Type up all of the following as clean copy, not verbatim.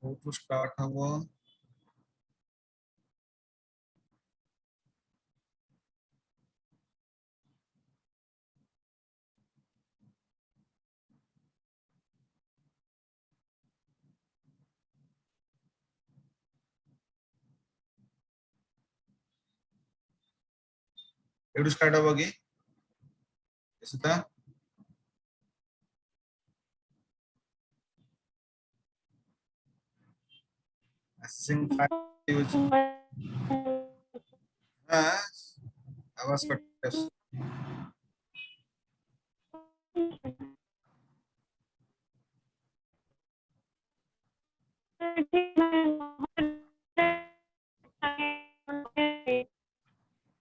कोठु start हबो एडु start हबो कि सीता असिंग फाइल यूज हां आवाज कट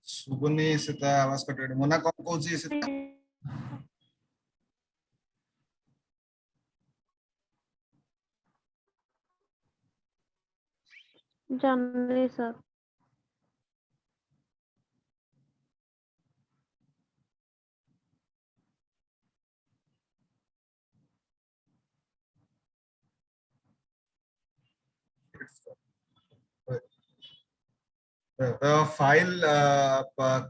सुबुनी सीता आवाज कट मोना कौन कहूची सीता जानली sir The file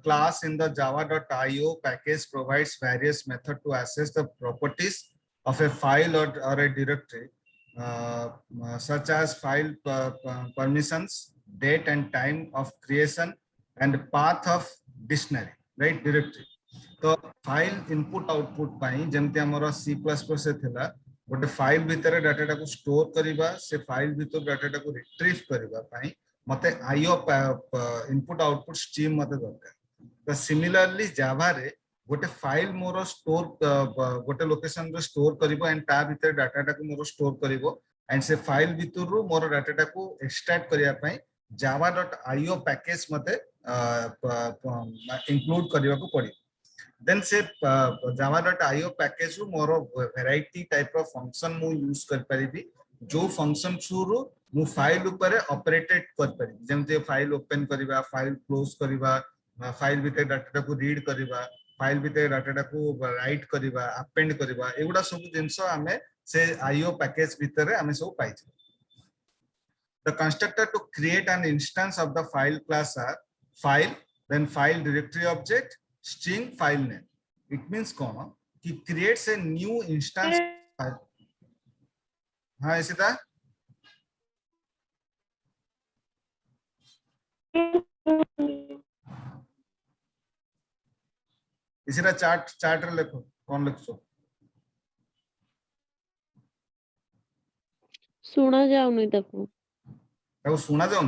class in the java.io package provides various methods to access the properties of a file or a directory, such as file permissions, date and time of creation, and path of dictionary, right? Directory. तो file input output पाई जेमते हमर C++ से थिला गोटे file भितर data को store करिबा से file भितर डाटा को रिट्रीव करिबा पाई मते आईओ इनपुट आउटपुट स्ट्रीम मते दरकार तो सिमिलरली जावा रे गोटे फाइल मोर स्टोर गोटे लोकेशन रे स्टोर करिवो एंड ता भितर डाटा को मोर स्टोर करिवो एंड से फाइल भितर रु मोर डाटा को एक्सट्रैक्ट करिया पाई java.io पैकेज मते इंक्लूड करिवा को पड़ी then से java.io पैकेज रु मोर वैरायटी टाइप ऑफ फंक्शन मु यूज कर परिबी जो फंक्शन थ्रू रु मु फाइल ऊपर ऑपरेटेड कर परिबी जेमते फाइल ओपन करिबा फाइल क्लोज करिबा फाइल भितर डाटा को रीड करिबा फाइल भितर डाटा को राइट करिबा अपेंड करिबा एगुडा सब जिंस हमें से io पैकेज भितर हमें सब पाइ The constructor to create an instance of the file class are file, then file directory object, string file name. It means कौन कि creates a new instance file. हाँ इसीता इसीता चार्ट रे लिखो कौन लिखो सुना जाउनी ताको ताको सुना जाउन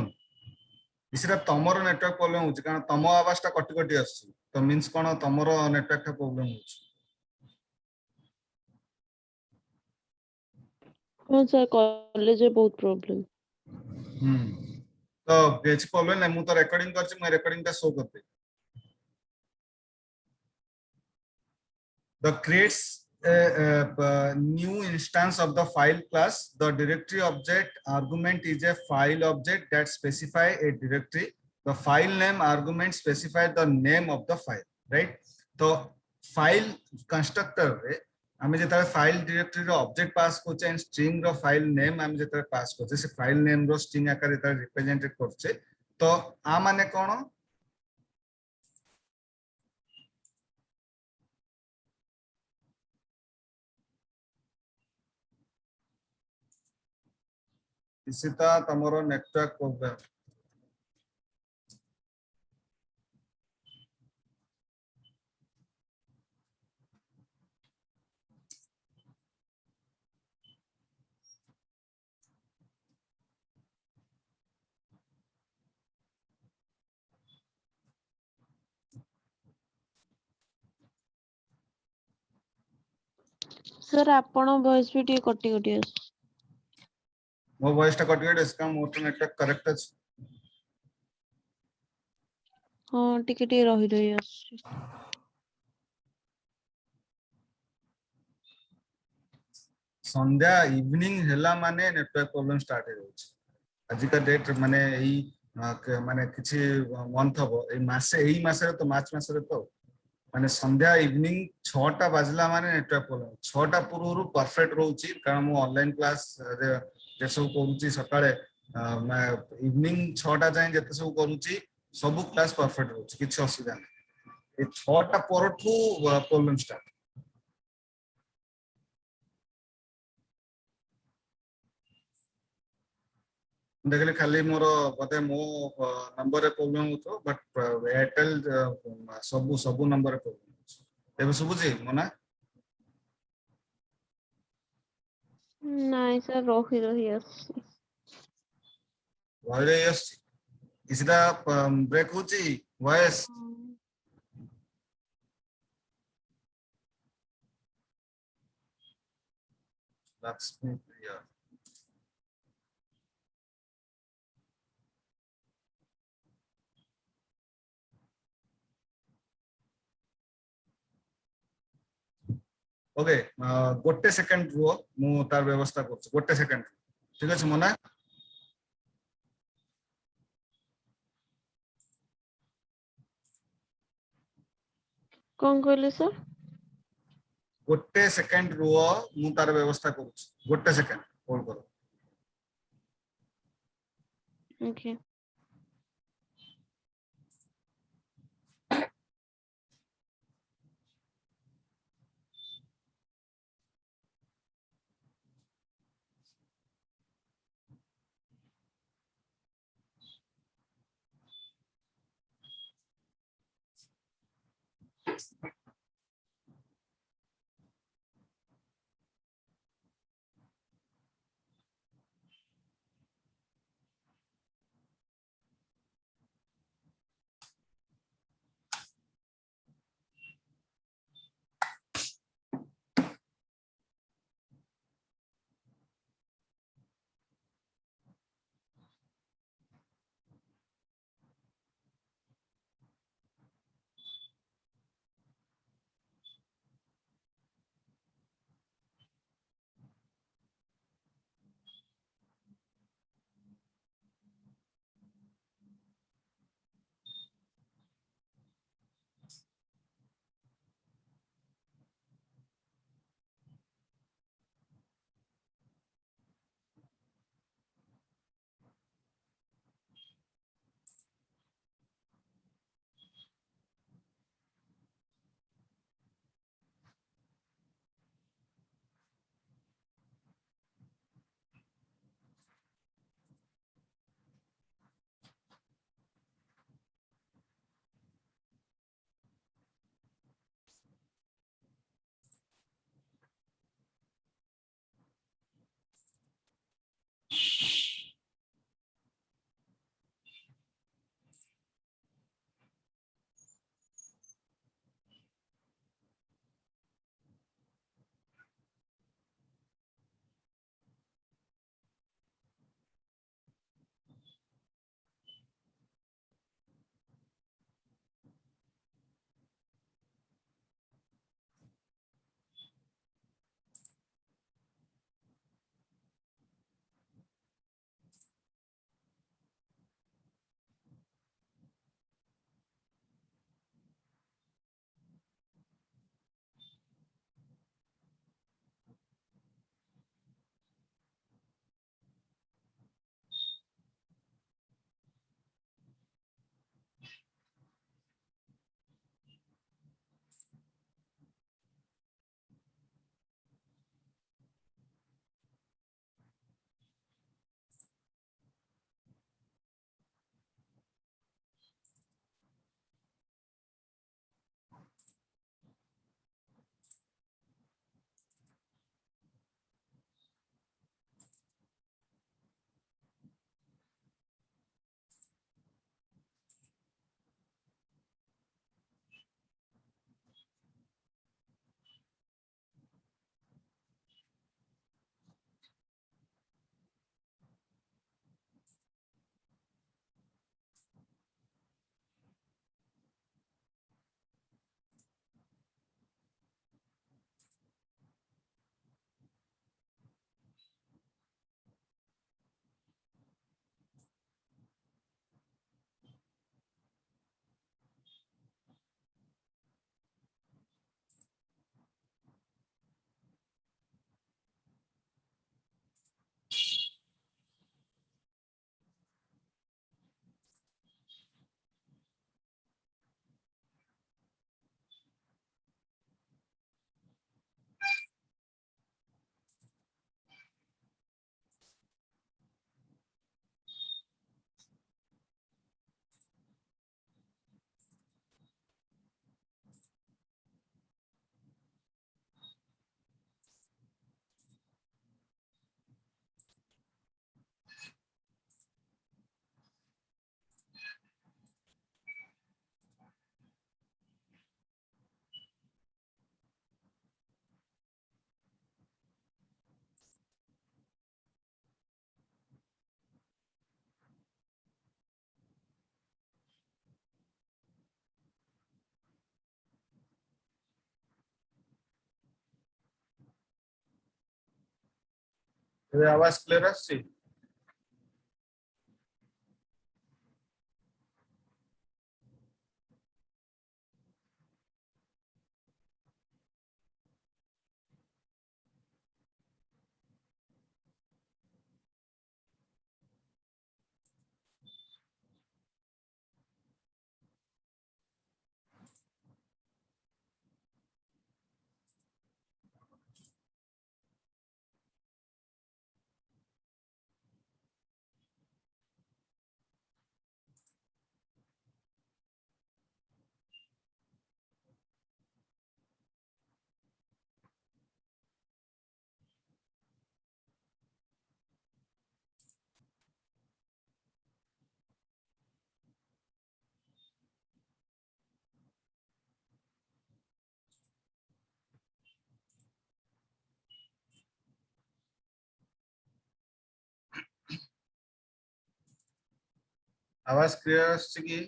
इसीता तमरो नेटवर्क प्रॉब्लम होची कारण तम आवाज ता कटि कटि आछी तो मींस कोन तमरो नेटवर्क का प्रॉब्लम होची हाँ सर कॉलेज में बहुत प्रॉब्लम तो बेच प्रॉब्लम नहीं मु तो रिकॉर्डिंग करछि मैं रिकॉर्डिंग ता शो करते the creates a new instance of the file class. The directory object argument is a file object that specify a directory. The file name argument specify the name of the file, right? So file constructor रे हमें जेता file directory रो object pass कोचे and string रो file name हम जेता पास कोचे से file name रो string आकार जेता रिप्रेजेंट करछे तो आ माने कोन इसिता तमरो नेटवर्क प्रॉब्लम सर आपण वॉइस भी टी कटी कटी आस मो वॉइस टा कट गए इसका मोटर नेटवर्क करेक्ट है हाँ टिके टिके रही आस संध्या इवनिंग हेला माने नेटवर्क प्रॉब्लम स्टार्ट हो जाଉଛି आज का डेट माने एई माने किछि मंथ हो एई मासे एई मासे तो मार्च मासे तो माने संध्या इवनिंग 6टा बाजला माने नेटवर्क प्रॉब्लम 6टा पूर्व परफेक्ट रहउची कारण मो ऑनलाइन क्लास जे सब करूची सकाळे मैं इवनिंग 6टा जाए जते सब करूची सब क्लास परफेक्ट होची किछ असुविधा नहीं ए 6टा परठू प्रॉब्लम स्टार्ट देखले खाली मोर बोधे मो नंबर रे प्रॉब्लम होतो बट एयरटेल सब सब नंबर रे प्रॉब्लम एबे सुबुची मना ନାଇଁ ସାର୍ ରହି ରହି ଆସୁଛି। ଭଏରେ ଆସୁଛି କିଛିଟା ବ୍ରେକ୍ ହଉଛି ଭଏସ ଲକ୍ଷ୍ମୀ ପ୍ରିୟା ओके गोटे सेकंड रुह मु तार व्यवस्था करछु गोटे सेकंड ठीक अछि मना କଣ କହିଲେ ସାର୍? गोटे सेकंड रुह मु तार व्यवस्था करछु गोटे सेकंड होल्ड करो ओके। ये आवाज क्लियर आछि? आवाज क्लियर आछि कि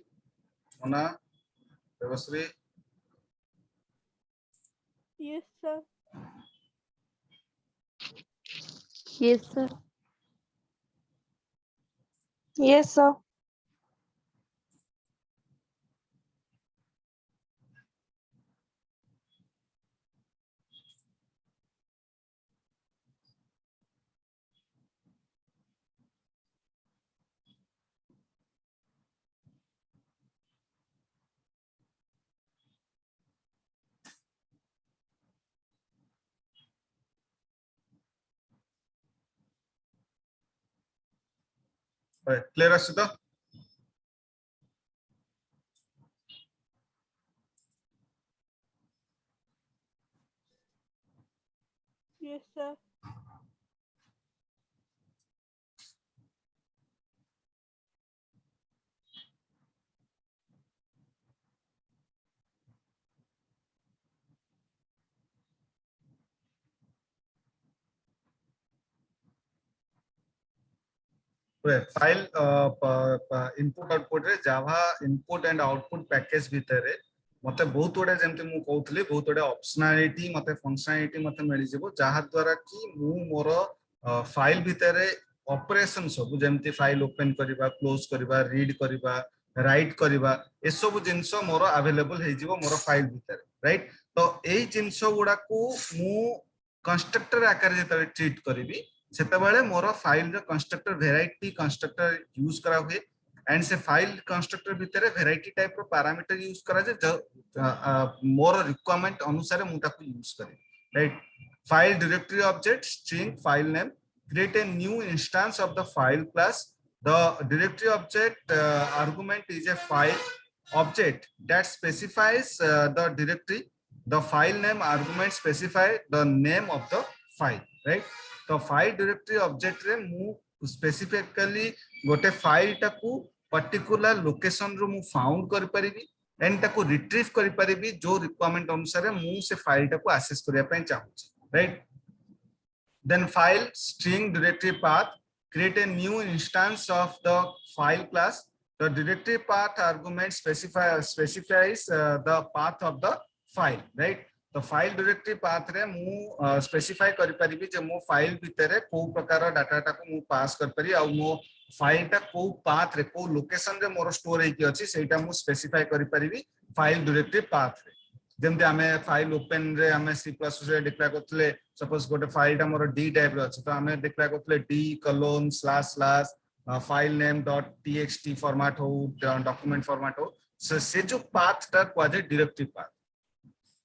Mona Debashree? Yes, sir. Yes, sir. Yes, sir. Clear आछि तो? Yes, sir. File input output रे Java input and output package भितर मते बहुत गुडे जेमते मु कहउतली बहुत गुडे ऑप्शनलिटी मते फंक्शनलिटी मते मिलि जेबो जहा द्वारा कि मु मोर फाइल भितर ऑपरेशन सब जेमते फाइल ओपन करबा क्लोज करबा रीड करबा राइट करबा ए सब जिंस मोर अवेलेबल हे जिवो मोर फाइल भितर राइट। तो एई जिंस गुडा को मु कंस्ट्रक्टर आकार जेते ट्रीट करबी सेतेबेले मोर फाइल रो कंस्ट्रक्टर वेराइटी कंस्ट्रक्टर यूज करा हुए एंड से फाइल कंस्ट्रक्टर भितर वेराइटी टाइप रो पैरामीटर यूज करा जे मोर रिक्वायरमेंट अनुसार मु ताको यूज करे right. File directory object string file name create a new instance of the file class. The directory object argument is a file object that specifies the directory. The file name argument specify the name of the file right. तो file directory object रे मु specifically गोटे file टाकू particular location रो मु found कर परिबी and टाकू retrieve कर परिबी जो रिक्वायरमेंट अनुसार मु से फाइल टाकू एक्सेस करिया पय चाहूची right. Then file string directory path create a new instance of the file class. The directory path argument specifies the path of the file right. तो फाइल डायरेक्टरी पाथ रे मु स्पेसिफाई करि परिबी जे मो file भितरे को प्रकार डाटा टाको मु पास कर परि आ मो फाइल टा को पाथ रे को लोकेशन रे मोर स्टोर हेकि अछि सेटा मु स्पेसिफाई करि परिबी फाइल डायरेक्टरी पाथ रे। जेमते हमें फाइल ओपन रे हमें C++ रे डिक्लेयर करथले सपोज गोटे फाइल टा मोर d टाइप रे अछि तो हमें डिक्लेयर करथले d:// file name dot txt format हो डॉक्यूमेंट फॉर्मेट हो से जो पाथ टा को जे directory path.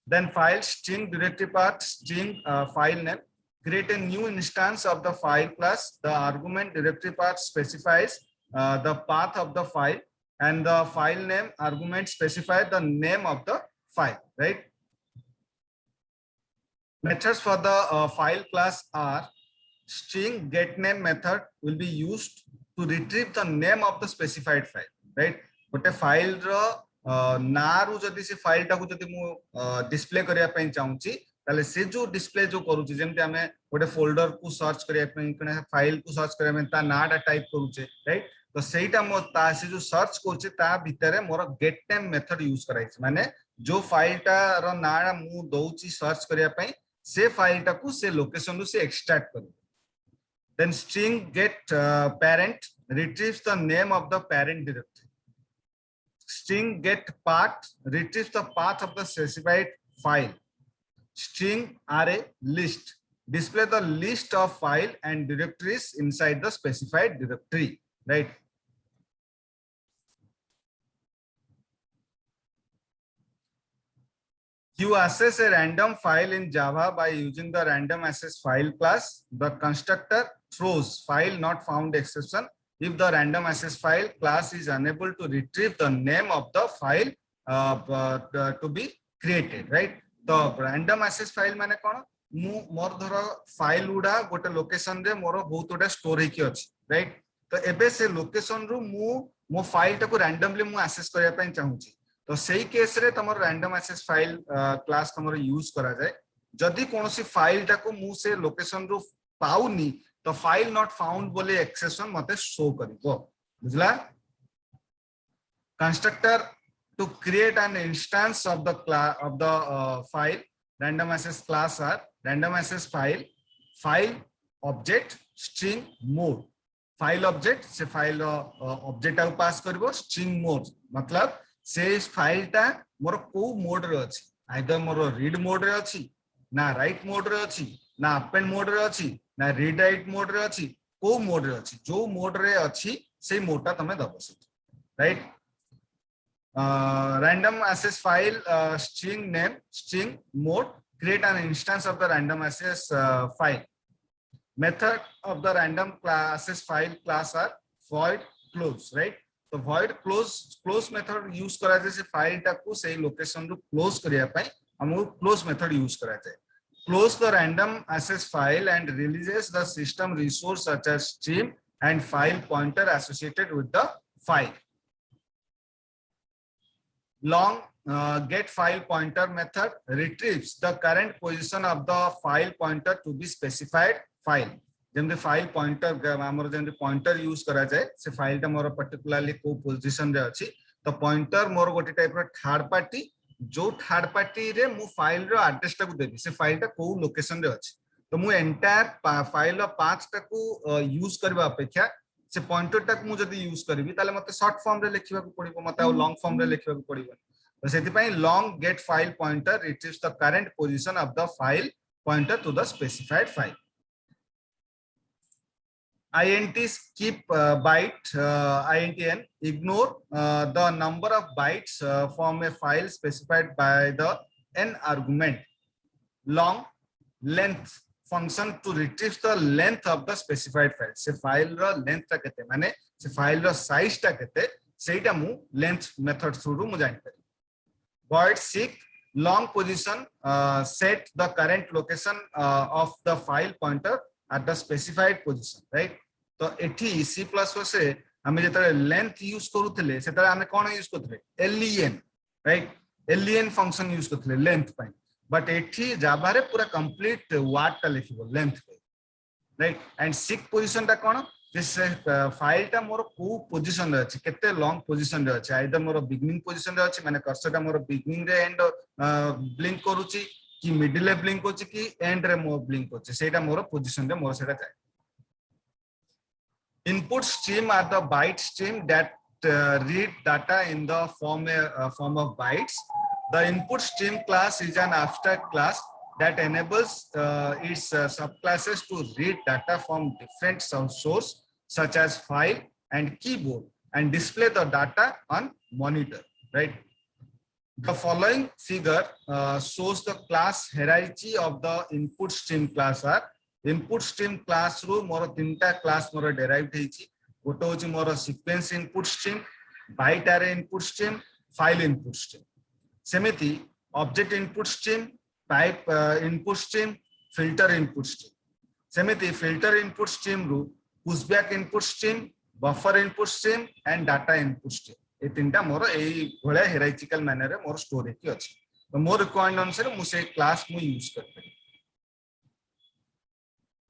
Then file string directory path string file name create a new instance of the file class. The argument directory path specifies the path of the file and the file name argument specify the name of the file right. Methods for the file class are string getName method will be used to retrieve the name of the specified file right. गोटे file रो ना रु जदी से file टाको जदी मु display करिया पय चाहूची ताले से जो डिस्प्ले जो करूची जेमते हमें गोटे फोल्डर को सर्च करिया पय कने फाइल को सर्च करिया में ता नाडा टाइप करूचे राइट। तो सेटा मो ता से जो सर्च करचे ता भितरे more get name method use कराइछ माने जो फाइल टा रो नाडा मु दउची सर्च करिया पय से फाइल टाको से लोकेशन रु से एक्सट्रैक्ट करू। then string get parent retrieves the name of the parent directory. String get path retrieves the path of the specified file. String array list display the list of file and directories inside the specified directory, right? You access a random file in Java by using the random access file class. The constructor throws file not found exception if the random access file class is unable to retrieve the name of the file to be created, right? The random access file माने कोन मु मोर धर file उडा गोटे location रे मोर बहुत उडा store हेकी अछि, right? तो एबे से लोकेशन रु मु मो फाइल टाको रैंडमली मु एक्सेस करिया पय चाहूची, तो सही केस रे तमर रैंडम एक्सेस फाइल क्लास तमर यूज करा जाय। जदि कोनोसी फाइल टाको मु से लोकेशन रु पाउनी तो फाइल नॉट फाउंड बोले एक्सेप्शन मते शो करिवो, बुझला? Constructor to create an instance of the class of the file random access class are random access file, file object, string mode. File object से file object आउ पास करबो string mode, मतलब से file ता मोर को mode रे अछि, आइदर मोर रीड मोड रे अछि ना राइट मोड रे अछि ना अपेंड मोड रे अछि ना रीड राइट मोड रे अछि, को मोड रे अछि, जो मोड रे अछि से मोड ता तमे दबो, right? Random access file string name string mode create an instance of the random access file. Method of the random access file class are void close, right? तो void close method use करा जाए से file टाको सही location रो close करिया पय हमहु close method use करा जाए. Close the random access file and releases the system resource such as stream and file pointer associated with the file. Long get file pointer method retrieves the current position of the file pointer to be specified file. जेमते file pointer हमर जेमते pointer use करा जाए से file ता मोर particularly को position रे अछि, तो पॉइंटर मोर गोटे टाइप रो थर्ड पार्टी, जो थर्ड पार्टी रे मु फाइल रो एड्रेस टा को देबी से फाइल ता को लोकेशन रे अछि, तो मु एंटायर फाइल रो पाथ टा को यूज करबा अपेक्षा से पॉइंटर टा को मु जदी यूज करबी ताले मते शॉर्ट फॉर्म रे लिखिबा को पड़िबो, मते आ लॉन्ग फॉर्म रे लिखिबा को पड़िबो, तो सेति पय long get file pointer retrieves the current position of the file pointer to the specified file. int skip byte intn ignore the number of bytes from a file specified by the n argument. Long length function to retrieve the length of the specified file. से file रो length ता केते माने से file रो size ता केते सेटा मु length method through मु जानि पारि. Void seek long position set the current location of the file pointer at the specified position, right? तो एठी C++ से हमें जेतरे लेंथ यूज करूथले सेतरे हमें कोन यूज करथले len, right? len function use करथले लेंथ पय, बट एठी जावा रे पूरा कंप्लीट वर्ड ता लिखिबो लेंथ पे, राइट? एंड सीक पोजीशन ता कोन दिस फाइल ता मोर को पोजीशन रे अछि, केते लॉन्ग पोजीशन रे अछि, आइदर मोर बिगिनिंग पोजीशन रे अछि माने कर्सर ता मोर बिगिनिंग रे एंड ब्लिंक करूची कि मिडिल रे ब्लिंक होची कि एंड रे मोर ब्लिंक होची, सेटा मोर पोजीशन रे मोर सेटा जाय. Input stream are the byte stream that read data in the form of bytes. The input stream class is an abstract class that enables its subclasses to read data from different sources such as file and keyboard and display the data on monitor, right? The following figure shows the class hierarchy of the input stream class are input stream class रो मोर तीनटा class मोर derived हेची, गोटे होची मोर sequence input stream, byte array input stream, file input stream. सेमिति object input stream, type input stream, filter input stream. सेमिति filter input stream रो pushback input stream, buffer input stream and data input stream. ए तीनटा मोर एई भले हायरार्चिकल manner रे मोर store हेकी अछि, तो मोर रिक्वायरमेंट अनुसार मु से क्लास मु यूज करते.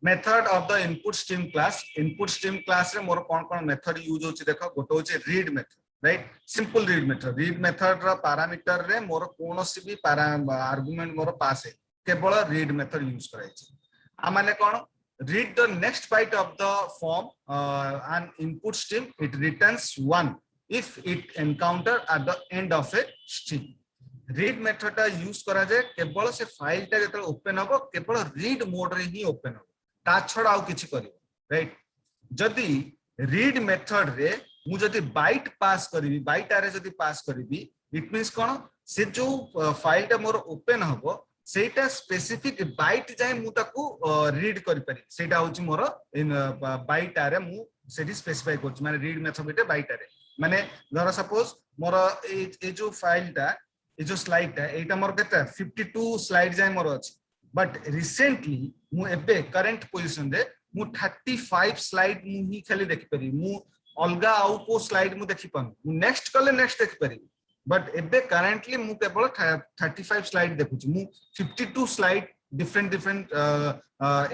Method of the input stream class रे मोर कोन मेथड यूज होची देखो, गोटे होची read method, right? Simple read method रा पैरामीटर रे मोर कोनोसी भी आर्गुमेंट मोर पास है केवल रीड मेथड यूज कराई छी. आ माने कोन read the next byte of the form an input stream, it returns 1 if it encounter at the end of a string. read method टा यूज करा जाए केवल से फाइल टा जतले ओपन हबो केवल रीड मोड रे ही ओपन हबो ता छडा आउ किछि करिवो राइट जदी रीड मेथड रे मु जदी बाइट पास करबी बाइट आरे जदी पास करबी इट मींस कोन से जो फाइल टा मोर ओपन हबो सेटा स्पेसिफिक बाइट जाय मु ताकू रीड करि पारि सेटा होची मोर इन बाइट आरे मु सेटी स्पेसिफाई करछ माने रीड मेथड बिटे बाइट आरे माने धर सपोज मोर ए जो फाइल टा ए जो स्लाइड टा एटा मोर केता 52 स्लाइड जाय मोर अछि बट रिसेंटली मु एबे करंट पोजीशन रे मु 35 स्लाइड मु ही खाली देखि पारि मु अलगा आउ को स्लाइड मु देखि पानु मु नेक्स्ट कले नेक्स्ट देखि पारि बट एबे करंटली मु केवल 35 स्लाइड देखुची मु 52 स्लाइड डिफरेंट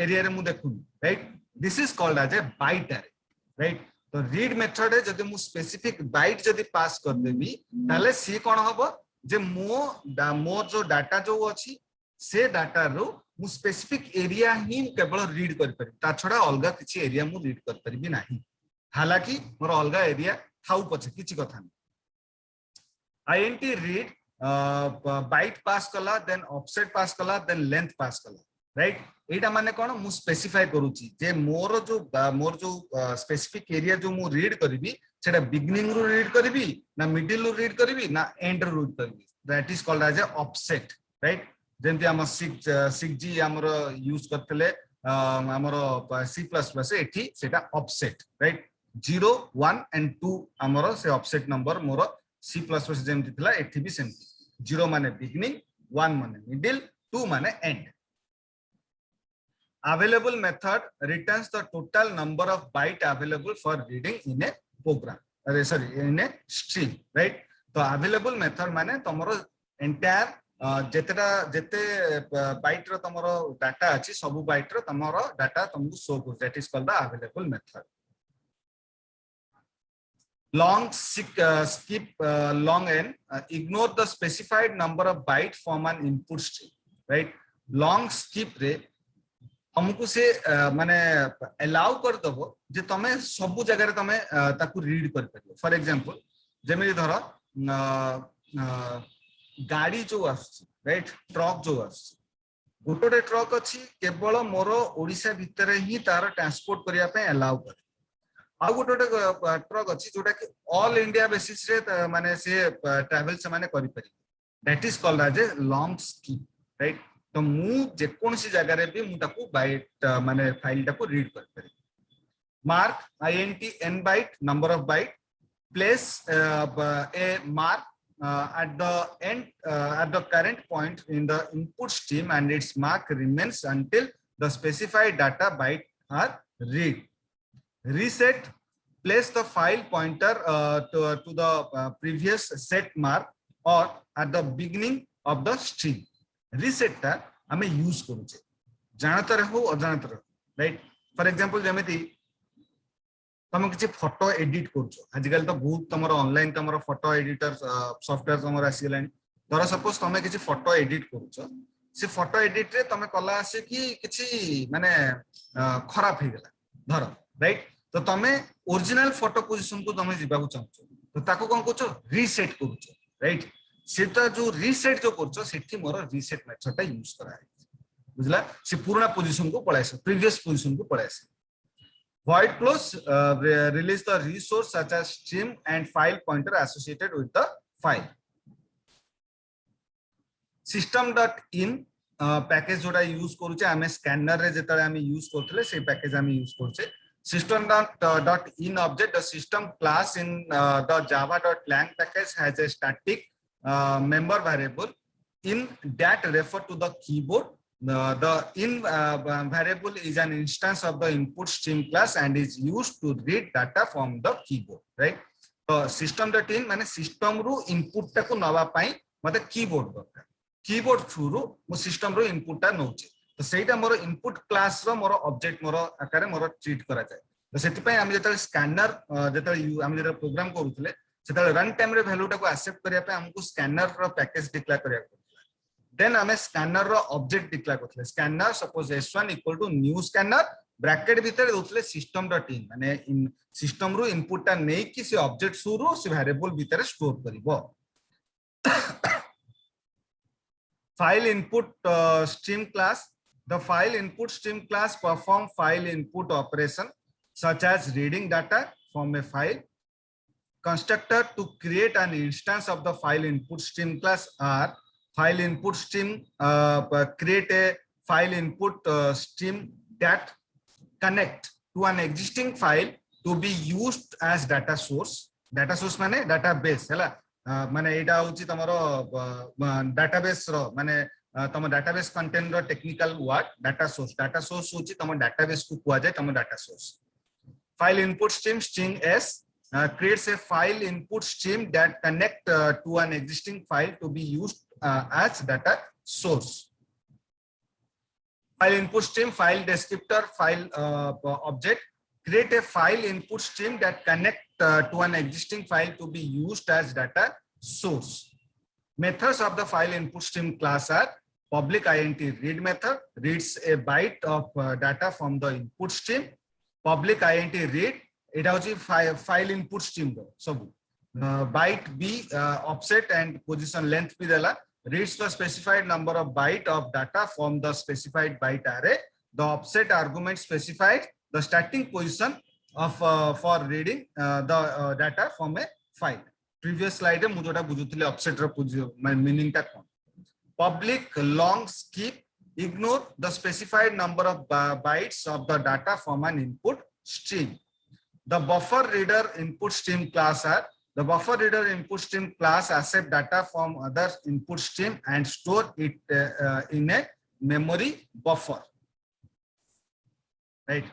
एरिया रे मु देखु right this is called as a byte array right तो रीड मेथड है जदि मु स्पेसिफिक बाइट जदि पास कर देबी ताले सी कोन हबो जे मो जो डाटा जो अछि से डाटा रो मु स्पेसिफिक एरिया ही केवल रीड कर पारि ता छडा अलगा किछि एरिया मु रीड कर परिबी नाही हालांकि मोर अलगा एरिया थाउ पछे किछि कथा नै int read byte pass kala then offset pass kala then length pass kala right एटा माने कोन मु स्पेसिफाई करूची जे मोर जो स्पेसिफिक एरिया जो मु रीड करबी सेटा बिगिनिंग रो रीड करबी ना मिडिल रो रीड करबी ना एंड रो रीड करबी that is called as a offset right जेंति हम 6G हमर यूज करथले हमर C++ एठी सेटा ऑफसेट राइट 0 1 and 2 हमर से ऑफसेट नंबर मोर C++ जेमति थिला एठी भी सेमति 0 माने बिगिनिंग 1 माने मिडिल 2 माने and available method returns the total number of byte available for reading in a program sorry in a string right तो available method माने तमरो entire जेते byte रो तमरो डाटा अछि सब byte रो तमरो डाटा तुमको शो कर that is called the available method long skip long n ignore the specified number of byte from an input string right long skip रे हमको से माने अलाउ कर दबो जे तमे सब जगह रे तमे ताकू रीड कर परियो फॉर एग्जांपल जेमे धर गाड़ी जो आछ राइट ट्रक जो आछ गोटोटे ट्रक अछि केवल मोर ओडिसा भीतर ही तार ट्रांसपोर्ट करिया पे अलाउ कर आ गोटोटे ट्रक अछि जोटा कि ऑल इंडिया बेसिस रे माने से ट्रैवल से माने करि परि that is called as a long skip right तो मु जे कोनसी जगह रे भी मु ताकू बाइट माने फाइल ताकू रीड कर पारे mark int n byte number of byte place a mark at the end at the current point in the input stream and its mark remains until the specified data byte are read reset place the file pointer to the previous set mark or at the beginning of the string reset ता हमें use करूचे जानत रहो अजानत रहो right for example जेमिति तुम किछि photo edit करछो आजकल तो बहुत तमरो ऑनलाइन तमरो फोटो एडिटर सॉफ्टवेयर तमरो आसीलानी धर सपोज तुम किछि फोटो एडिट करछो से फोटो एडिट रे तुम कला आसे कि किछि माने खराब हे गेला धर राइट तो तुम ओरिजिनल फोटो पोजीशन को तुम जिबा को चाहछो तो ताको कोन करछो रीसेट करछो राइट सेटा जो रीसेट जो करछो सेठी मोर रीसेट मेथड टा यूज करा है बुझला से पुराना पोजीशन को पळाइसे प्रीवियस पोजीशन को पळाइसे void clause release the resource such as stream and file pointer associated with the file system.in package जोडा यूज करूचे हमें स्कैनर रे जेतले हमें यूज करथले से पैकेज हमें यूज करछे system.in object the system class in the java.lang package has a static member variable in that refer to the keyboard the in variable is an instance of the input stream class and is used to read data from the keyboard right so system.in माने system रो input टा को नवा पाई मते keyboard दरकार keyboard through रो मो system रो input टा नउचे तो सेटा मोर input class रो मोर object मोर आकार मोर ट्रीट करा जाय तो सेति पय हम जेतले स्कैनर जेतले हम जेतले प्रोग्राम करूथले सेतले रन टाइम रे वैल्यू टा को एक्सेप्ट करिया पे हमको स्कैनर रो पैकेज डिक्लेयर करिया देन हमें स्कैनर रो ऑब्जेक्ट डिक्लेयर करथले scanner suppose s1 equal to new scanner bracket भितर दोतले सिस्टम डॉट इन माने सिस्टम रो इनपुट टा नै कि से ऑब्जेक्ट सुरू से वेरिएबल भितर store करिवो file input stream class. The file input stream class perform file input operation such as reading data from a file. Constructor to create an instance of the file input stream class are file input stream create a file input stream that connect to an existing file to be used as data source. Data source माने database है ला माने एटा होची तमरो database रो माने तम database content रो technical word data source होची तम database को कुआ जाय तम data source. File input stream string s creates a file input stream that connect to an existing file to be used as data source. File input stream, file descriptor, file object create a file input stream that connect to an existing file to be used as data source. Methods of the file input stream class are public int read method reads a byte of data from the input stream. Public int read it has file input stream सब byte b offset and position length भी देला reads the specified number of byte of data from the specified byte array. The offset argument specifies the starting position of for reading the data from a file. Previous slide में मुझे बुझुतले offset रो meaning टा कौन. Public long skip ignore the specified number of bytes of the data from an input stream. The buffer reader input stream class are the buffer reader input stream class accept data from other input stream and store it in a memory buffer. Right.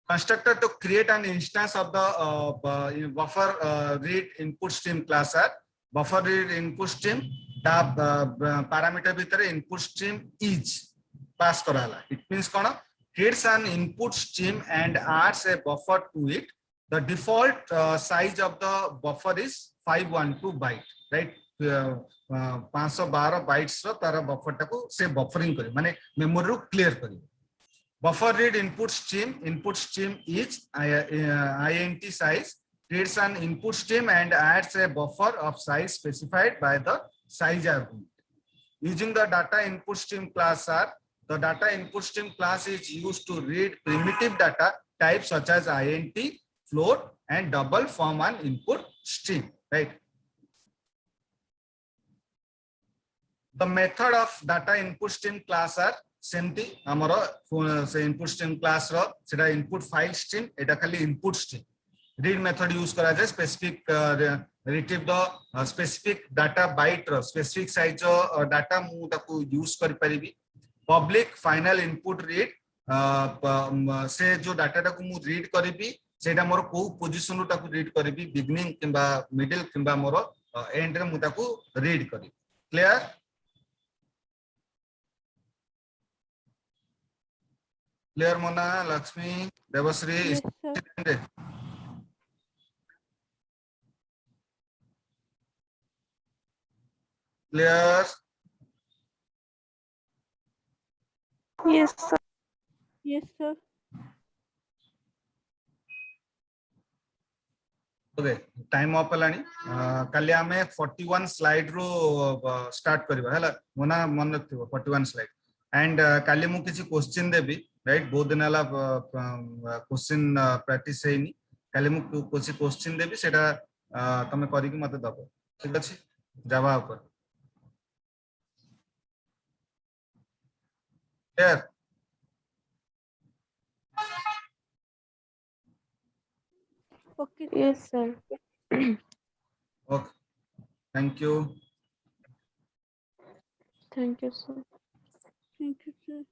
Constructor to create an instance of the buffer read input stream class are buffer read input stream tab parameter bhitar input stream is pass karala. It means kona creates an input stream and adds a buffer to it. The default size of the buffer is 512 byte, right? 512 bytes row Tara buffer टाको से buffering करे, माने memory रो clear करे. Buffer read input stream is int size creates an input stream and adds a buffer of size specified by the size argument. Using the data input stream class are the data input stream class is used to read primitive data types such as int, float, and double from an input stream. Right. The method of data input stream class are सेमती हमरो से input stream class रो सेटा input file stream एटा खाली input stream read method use करा जाय specific retrieve the specific data byte रो specific size रो डाटा मु ताकू यूज करि परिबी. पब्लिक फाइनल इनपुट रीड से जो डाटा टाकू मु रीड करिबी सेटा मोर को पोजीशन रो ताकू रीड करिबी बिगिनिंग किबा मिडिल किबा मोर एंड रे मु ताकू रीड करि. Clear. Clear Mona, Lakshmi, Devasri. Yes, sir. Clear. Yes, sir. Yes, sir. Okay, time up लानी. कल हमें 41 slide रो start करिबा हैला. मोना मन रखिबो 41 slide. And कल मु किसी question देबी. राइट बहुत दिन वाला क्वेश्चन प्रैक्टिस हेनी काले मु कोसी क्वेश्चन देबी सेटा तमे करी कि मते दबो. ठीक अछि जावा ऊपर. Clear. Okay. Yes, sir. Okay. Thank you. Thank you, sir. Thank you, sir.